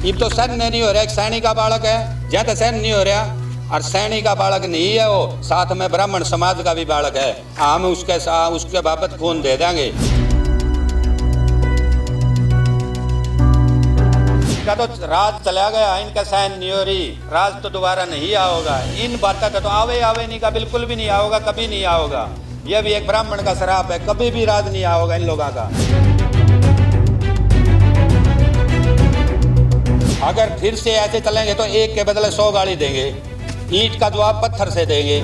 ये तो सहन नहीं हो रहा, एक सैनिक का बालक है, जहाँ तक सहन नहीं हो रहा। और सैनिक का बालक नहीं है वो, साथ में ब्राह्मण समाज का भी बालक है। हम उसके बाबत खून दे देंगे। इनका तो राज चला गया, इनका सहन नहीं हो रही, राज तो दोबारा नहीं आओगा। इन बातों का तो आवे नहीं का, बिल्कुल भी नहीं आओगा, कभी नहीं आओगा। यह भी एक ब्राह्मण का श्राप है, कभी भी राज नहीं आओगा इन लोगों का। अगर फिर से ऐसे चलेंगे तो एक के बदले 100 गाली देंगे, ईंट का जवाब पत्थर से देंगे।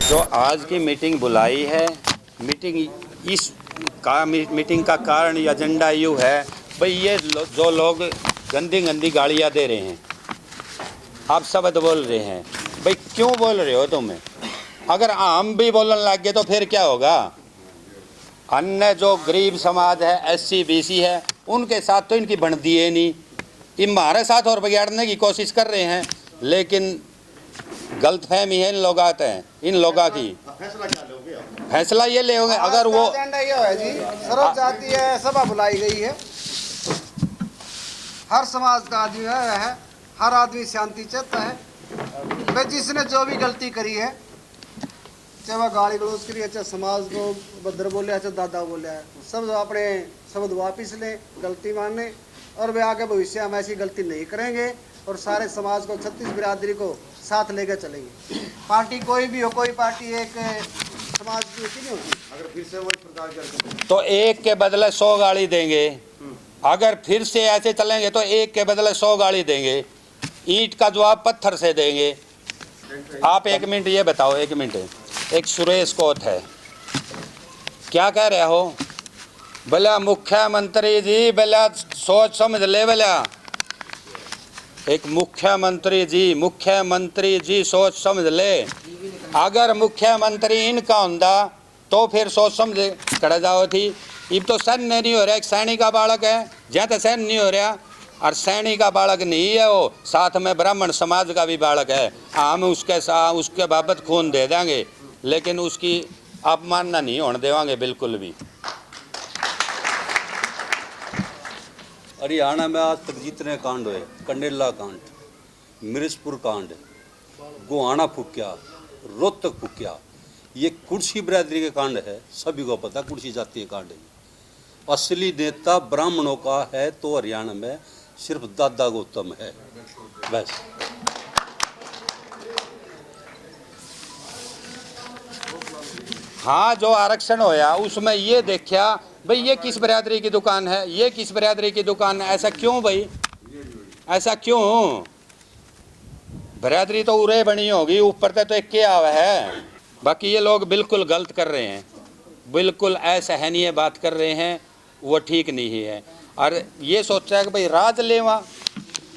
जो आज की मीटिंग बुलाई है, मीटिंग का कारण या एजेंडा यूँ है भाई, ये जो लोग गंदी गालियाँ दे रहे हैं, आप शब्द बोल रहे हैं, भाई क्यों बोल रहे हो तुम? अगर हम भी बोलने लग गए तो फिर क्या होगा? अन्य जो गरीब समाज है, SC BC है, उनके साथ तो इनकी बनती है नहीं। ये हमारे साथ और बिगाड़ने की कोशिश कर रहे हैं, लेकिन गलतफहमी है इन लोगों की। फैसला ये ले होंगे अगर वो है जी, सर्वजातीय सभा बुलाई गई है, हर समाज का आदमी है, हर आदमी शांति चाहता है। भाई जिसने जो भी गलती करी है, चाहे वह गाली गलौज करी है, चाहे समाज को बदर बोले, चाहे दादा बोले, सब अपने शब्द वापिस लें, गलती माने, और वे आगे भविष्य में ऐसी गलती नहीं करेंगे और सारे समाज को, 36 बिरादरी को साथ लेकर चलेंगे। पार्टी कोई भी हो, कोई पार्टी एक समाज की नहीं होती। अगर फिर से वही प्रकार तो एक के बदले 100 गाली देंगे। अगर फिर से ऐसे चलेंगे तो एक के बदले 100 गाली देंगे, ईंट का जवाब पत्थर से देंगे। आप 1 मिनट ये बताओ, 1 मिनट। एक सुरेश कोत है, क्या कह रहे हो? बोला मुख्यमंत्री जी, बोला सोच समझ ले, बोला एक मुख्यमंत्री जी सोच समझ ले। अगर मुख्यमंत्री इनका होंदा तो फिर सोच समझ कर जाओ थी। अब तो सहन नहीं हो रहा, एक सैनिक का बालक है, जहाँ तक सहन नहीं हो रहा। और सैनिक का बालक नहीं है वो, साथ में ब्राह्मण समाज का भी बालक है। हम उसके बाबत खून दे देंगे, लेकिन उसकी अपमानना नहीं होने देवांगे बिल्कुल भी। हरियाणा में आज तक जितने कांड हुए, कंडेला कांड, मिर्जपुर कांड, गोहाना फूकिया, रोहतक फूकिया, ये कुर्सी बिरादरी के कांड है। सभी को पता कुर्सी जातीय कांड है। असली नेता ब्राह्मणों का है तो हरियाणा में सिर्फ दादा गौतम है, बस। हाँ, जो आरक्षण होया उसमें ये देखा भाई, ये किस बिरादरी की दुकान है, ये किस बिरादरी की दुकान है। ऐसा क्यों भाई, ऐसा क्यों? बिरादरी तो उरे बनी होगी, ऊपर तो एक क्या हुआ है। बाकी ये लोग बिल्कुल गलत कर रहे हैं, बिल्कुल असहनीय बात कर रहे हैं, वो ठीक नहीं है। और ये सोचा है कि भाई राज लेवा,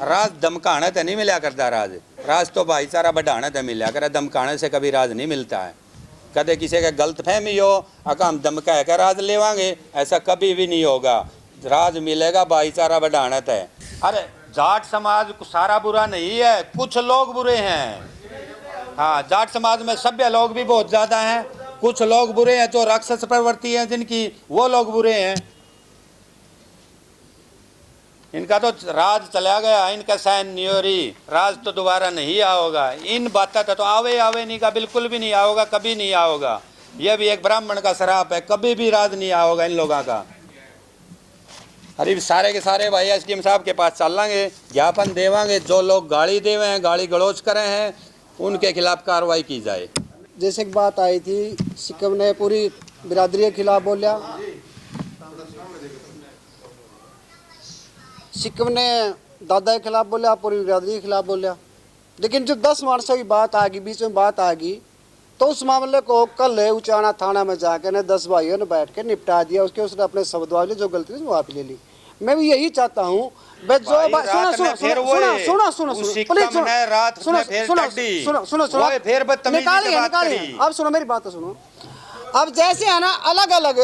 राज धमकाने तो नहीं मिला करता। राज तो भाईचारा बढ़ाने तो मिला करे, धमकाने से कभी राज नहीं मिलता है। कदे किसी का गलत फहमी हो, हम धमका कर राज लेवांगे, ऐसा कभी भी नहीं होगा। राज मिलेगा भाईचारा बढ़ाने तो। अरे जाट समाज सारा बुरा नहीं है, कुछ लोग बुरे हैं। हाँ, जाट समाज में सभ्य लोग भी बहुत ज़्यादा हैं, कुछ लोग बुरे हैं जो राक्षस प्रवृत्ति हैं जिनकी, वो लोग बुरे हैं। इनका तो राज चला गया, इनका सहन नहीं हो रही, राज तो दोबारा नहीं आओगा। इन बातों का तो आवे नहीं का, बिल्कुल भी नहीं आओगा, कभी नहीं आओगा। यह भी एक ब्राह्मण का श्राप है, कभी भी राज नहीं आओगा इन लोगों का। अरे सारे के सारे भाई SDM साहब के पास चल लेंगे, ज्ञापन देवांगे। जो लोग गाली देवे हैं, गाली गलौज करे हैं, उनके खिलाफ कार्रवाई की जाए। जैसे एक बात आई थी, सिक्किम ने पूरी बिरादरी के खिलाफ बोलिया, सिक्किम ने दादा के खिलाफ बोला, पूरी बिरादरी के खिलाफ बोला। लेकिन जब 10 मार्चों की बात आ गई, बीच में बात आ गई, तो उस मामले को कल है उचाना थाना में जाकर ने 10 भाइयों ने बैठ के निपटा दिया। उसने अपने शब्द वाले जो गलती थी वो वापस ले ली। मैं भी यही चाहता हूँ, अब सुनो मेरी बात तो सुनो। अब जैसे है ना, अलग अलग,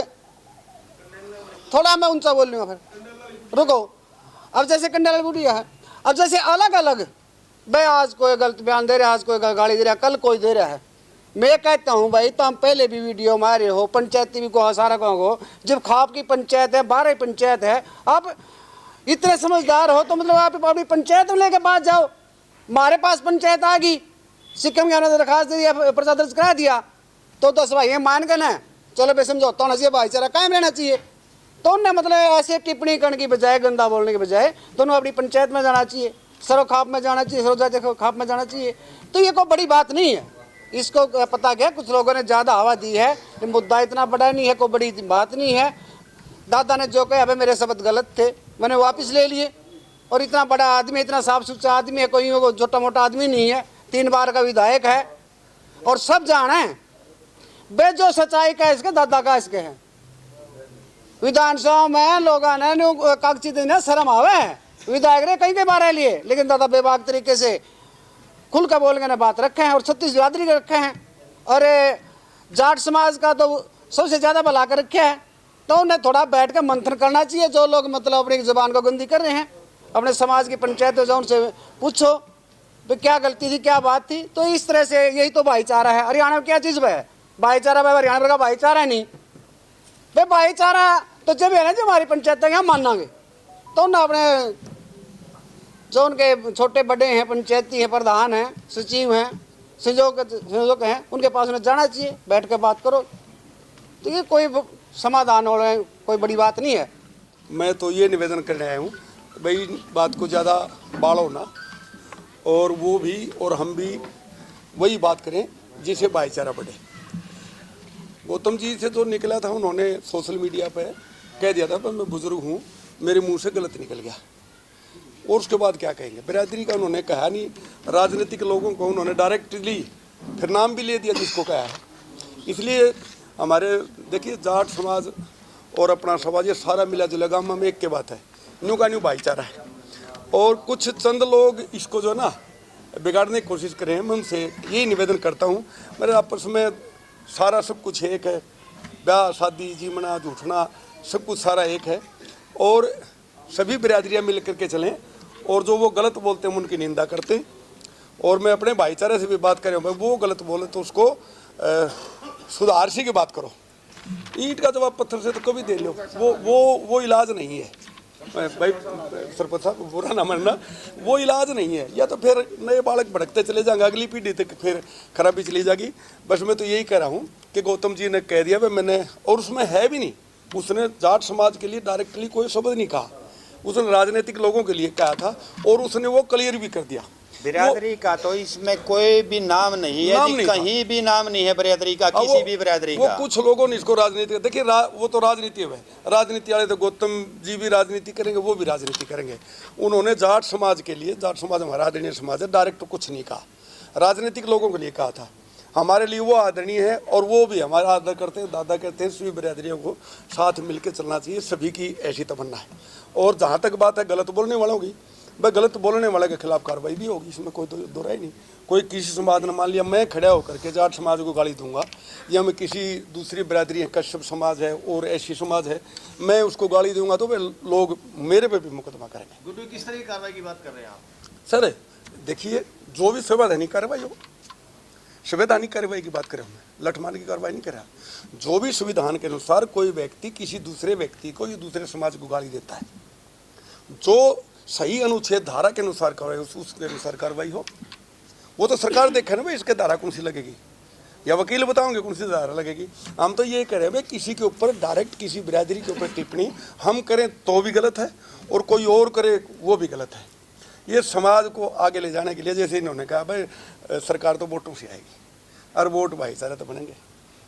थोड़ा मैं ऊंचा बोल लूँगा, फिर रुको। अब जैसे कंडेला बुढ़िया है, अब जैसे अलग अलग भाई, आज कोई गलत बयान दे रहा है, आज कोई गाली दे रहा है, कल कोई दे रहा है, मैं कहता हूँ भाई, तो हम पहले भी वीडियो मारे हो, पंचायती भी को सारा गाँव को, जब खाप की पंचायत है, 12 पंचायत है, आप इतने समझदार हो तो मतलब आप अपनी पंचायत में लेके बात जाओ। हमारे पास पंचायत आ गई, सिक्किम के आने दरखास्त दी, पर्चा दर्ज करा दिया, तो 10 भाई मान के ना चलो भाई समझौता होना चाहिए, भाईचारा कायम रहना चाहिए। तो उन्हें मतलब ऐसे टिप्पणी करने की बजाय, गंदा बोलने के बजाय, तो उन्हें अपनी पंचायत में जाना चाहिए, सरो खाप में जाना चाहिए, सरो खाप में जाना चाहिए। तो ये कोई बड़ी बात नहीं है। इसको पता क्या, कुछ लोगों ने ज़्यादा हवा दी है, मुद्दा इतना बड़ा नहीं है, कोई बड़ी बात नहीं है। दादा ने जो कहा भाई मेरे शब्द गलत थे, मैंने वापस ले लिए। और इतना बड़ा आदमी, इतना साफ सुथरा आदमी है, कोई छोटा मोटा आदमी नहीं है, 3 बार का विधायक है और सब जाना है बे जो सच्चाई का इसके दादा का इसके है। विधानसभा में लोगों ने कागजी देने शर्म आवे, विधायक ने कहीं के बारे लिए, लेकिन दादा बेबाक तरीके से खुल कर बोल के बात रखे हैं और 36 बिरादरी के रखे हैं। और जाट समाज का तो सबसे ज़्यादा भला कर रखे हैं। तो उन्हें थोड़ा बैठ कर मंथन करना चाहिए। जो लोग मतलब अपनी ज़बान को गंदी कर रहे हैं, अपने समाज की पंचायत हो जाओ, उनसे पूछो तो क्या गलती थी, क्या बात थी। तो इस तरह से यही तो भाईचारा है। हरियाणा में क्या चीज़ है भाईचारा? भाई हरियाणा का भाईचारा नहीं भाई, भाईचारा तो जब है ना जो हमारी पंचायत यहाँ मानांगे, तो ना अपने जो उनके छोटे बड़े हैं, पंचायती हैं, प्रधान हैं, सचिव हैं, संयोजक हैं, उनके पास उन्हें जाना चाहिए, बैठ कर बात करो। तो ये कोई समाधान हो रहा है, कोई बड़ी बात नहीं है। मैं तो ये निवेदन करने आया हूँ भाई, बात को ज़्यादा बाढ़ो ना, और वो भी और हम भी वही बात करें जिससे भाईचारा बढ़े। गौतम जी से जो निकला था, उन्होंने सोशल मीडिया पे कह दिया था पर मैं बुजुर्ग हूँ, मेरे मुंह से गलत निकल गया। और उसके बाद क्या कहेंगे? बिरादरी का उन्होंने कहा नहीं, राजनीतिक लोगों को उन्होंने डायरेक्टली फिर नाम भी ले दिया जिसको कहा है। इसलिए हमारे देखिए जाट समाज और अपना समाज ये सारा मिला जुला गाँव में एक के बात है, न्यू का न्यू भाईचारा है। और कुछ चंद लोग इसको जो ना बिगाड़ने की कोशिश करें, मैं उनसे यही निवेदन करता हूँ, मेरे आपस में सारा सब कुछ एक है, ब्याह शादी जीवना झूठना सब कुछ सारा एक है। और सभी बिरादरियाँ मिल करके चलें, और जो वो गलत बोलते हैं उनकी निंदा करते हैं। और मैं अपने भाईचारे से भी बात कर रहा हूँ, भाई वो गलत बोले तो उसको सुधार सी की बात करो। ईंट का जवाब पत्थर से तो कभी दे लो, वो इलाज नहीं है भाई। सरपंच साहब बुरा ना मानना, वो इलाज नहीं है। या तो फिर नए बालक भड़कते चले जाएंगे, अगली पीढ़ी तक फिर खराबी चली जाएगी। बस मैं तो यही कह रहा हूँ कि गौतम जी ने कह दिया भाई मैंने, और उसमें है भी नहीं, उसने जाट समाज के लिए डायरेक्टली कोई शब्द नहीं कहा, उसने राजनीतिक लोगों के लिए कहा था, और उसने वो क्लियर भी कर दिया। बिरादरी का तो इसमें कोई भी नाम नहीं है, नाम नहीं कहीं भी नाम नहीं है बिरादरी का, किसी भी बिरादरी का। वो कुछ लोगों ने इसको राजनीति, देखिए वो तो राजनीति है, राजनीति वाले तो गौतम जी भी राजनीति करेंगे, वो भी राजनीति करेंगे। उन्होंने जाट समाज के लिए, जाट समाज हमारा आदरणीय समाज है, डायरेक्ट तो कुछ नहीं कहा, राजनीतिक लोगों के लिए कहा था। हमारे लिए वो आदरणीय है और वो भी हमारा आदर करते हैं। दादा कहते हैं सभी बिरादरियों को साथ मिलकर चलना चाहिए, सभी की ऐसी तमन्ना है। और जहाँ तक बात है गलत बोलने वालों की, भाई गलत बोलने वाले के खिलाफ कार्रवाई भी होगी, इसमें कोई दो राय नहीं। कोई किसी समाज ने मान लिया मैं खड़ा होकर के जाट समाज को गाली दूंगा, या मैं किसी दूसरी बिरादरी है, कश्यप समाज है और ऐसी समाज है, मैं उसको गाली दूंगा, तो वे लोग मेरे पे भी मुकदमा करेंगे। गुड्डू किस तरह की कार्रवाई की बात कर रहे हैं आप? सर देखिए, जो भी संवैधानिक कार्रवाई हो, संवैधानिक कार्रवाई की बात करें, मैं लठमार की कार्रवाई नहीं कर रहा। जो भी संविधान के अनुसार कोई व्यक्ति किसी दूसरे व्यक्ति को या दूसरे समाज को गाली देता है, जो सही अनुच्छेद धारा के अनुसार कार्रवाई उसके अनुसार कार्रवाई हो। वो तो सरकार देखे ना भाई इसके धारा कौन सी लगेगी, या वकील बताओगे कौन सी धारा लगेगी। हम तो ये कह रहे हैं भाई किसी के ऊपर डायरेक्ट किसी बिरादरी के ऊपर टिप्पणी हम करें तो भी गलत है, और कोई और करे वो भी गलत है। ये समाज को आगे ले जाने के लिए, जैसे इन्होंने कहा भाई सरकार तो वोटों से आएगी और वोट भाईचारा तो बनेंगे,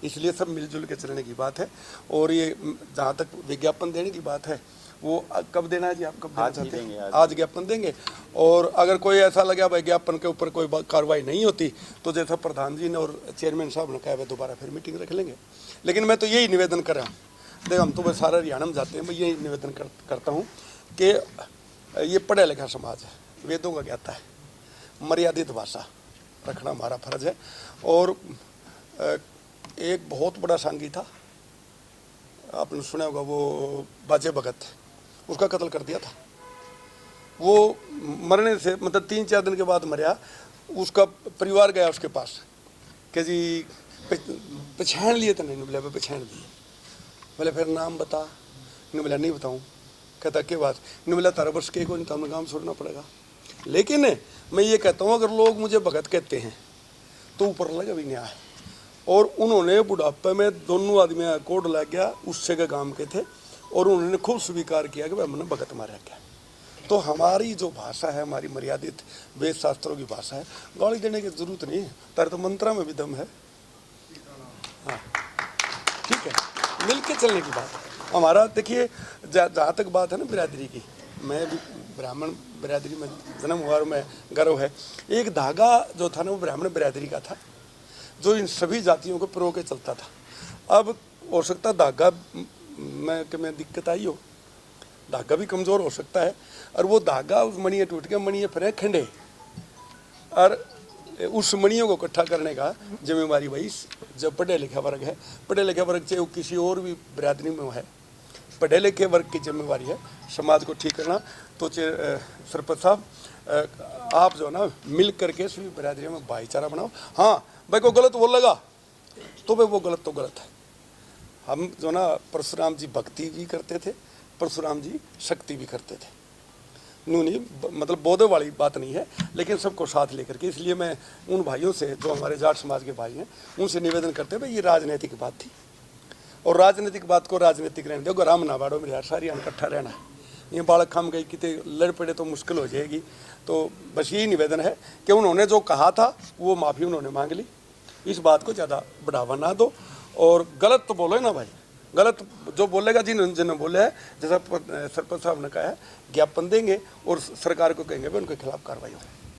इसलिए सब मिलजुल के चलने की बात है। और ये जहाँ तक विज्ञापन देने की बात है, वो कब देना है जी? आप कब देना चाहते हैं? आज ज्ञापन देंगे। और अगर कोई ऐसा लगा भाई ज्ञापन के ऊपर कोई कार्रवाई नहीं होती, तो जैसा प्रधान जी ने और चेयरमैन साहब ने कहा, दोबारा फिर मीटिंग रख लेंगे। लेकिन मैं तो यही निवेदन कर रहा हूँ, देखो हम तो बस सारा हरियाणा में जाते हैं, मैं यही निवेदन करता हूँ कि ये पढ़ा लिखा समाज है, वेदों का ज्ञाता है, मर्यादित भाषा रखना हमारा फर्ज है। और एक बहुत बड़ा सांगी था, आपने सुना होगा, वो बाजे भगत, उसका कत्ल कर दिया था। वो मरने से मतलब 3-4 दिन के बाद मरा, उसका परिवार गया उसके पास, कि जी पहचान लिए तो नहीं, बोले पहचान लिए। बोले फिर नाम बता, इन्होंने बोला नहीं बताऊँ। कहता क्या बात, इन्होंने बोला तारा वर्ष के को नहीं, तो हमें काम छोड़ना पड़ेगा। लेकिन मैं ये कहता हूँ अगर लोग मुझे भगत कहते हैं तो ऊपर लगा भी नहीं आया। और उन्होंने बुढ़ापे में दोनों आदमी कोड लग गया, उससे के काम के थे, और उन्होंने खूब स्वीकार किया कि भाई हमने भगत मारा क्या। तो हमारी जो भाषा है, हमारी मर्यादित वेद शास्त्रों की भाषा है, गाली देने की जरूरत नहीं है। तारे तो मंत्रा में भी दम है। हाँ ठीक है, मिल के चलने की बात है हमारा। देखिए जहाँ तक बात है ना बिरादरी की, मैं भी ब्राह्मण बिरादरी में जन्म हुआ और मैं गर्व है। एक धागा जो था ना वो ब्राह्मण बिरादरी का था, जो इन सभी जातियों को पिरो के चलता था। अब हो सकता धागा में दिक्कत आई हो, धागा भी कमज़ोर हो सकता है, और वो धागा उस मणिये टूट के मणिये फिर खंडे, और उस मणियों को इकट्ठा करने का जिम्मेवारी भाई जब पढ़े लिखे वर्ग है, पढ़े लिखे वर्ग चाहे वो किसी और भी बिरादरी में है, पढ़े लिखे वर्ग की जिम्मेवारी है समाज को ठीक करना। तो सरपंच साहब आप जो ना मिल करके सभी बिरादरियों में भाईचारा बनाओ। हाँ भाई को गलत बोलेगा तो भाई वो गलत तो गलत है। हम जो ना परशुराम जी भक्ति भी करते थे, परशुराम जी शक्ति भी करते थे। नहीं मतलब बोधे वाली बात नहीं है, लेकिन सबको साथ लेकर के। इसलिए मैं उन भाइयों से जो हमारे जाट समाज के भाई हैं उनसे निवेदन करते हैं भाई ये राजनीतिक बात थी, और राजनीतिक बात को राजनीतिक रहने दो। गराम ना बाड़ो मेरे यार, सारी इकट्ठा रहना है। ये बालक हम गई कितने लड़ पड़े तो मुश्किल हो जाएगी। तो बस यही निवेदन है कि उन्होंने जो कहा था वो माफ़ी उन्होंने मांग ली। इस बात को ज़्यादा बढ़ावा ना दो, और गलत तो बोलो ना भाई, गलत जो बोलेगा जिन्होंने बोले है, जैसा सरपंच साहब ने कहा है, ज्ञापन देंगे और सरकार को कहेंगे भाई उनके खिलाफ कार्रवाई हो।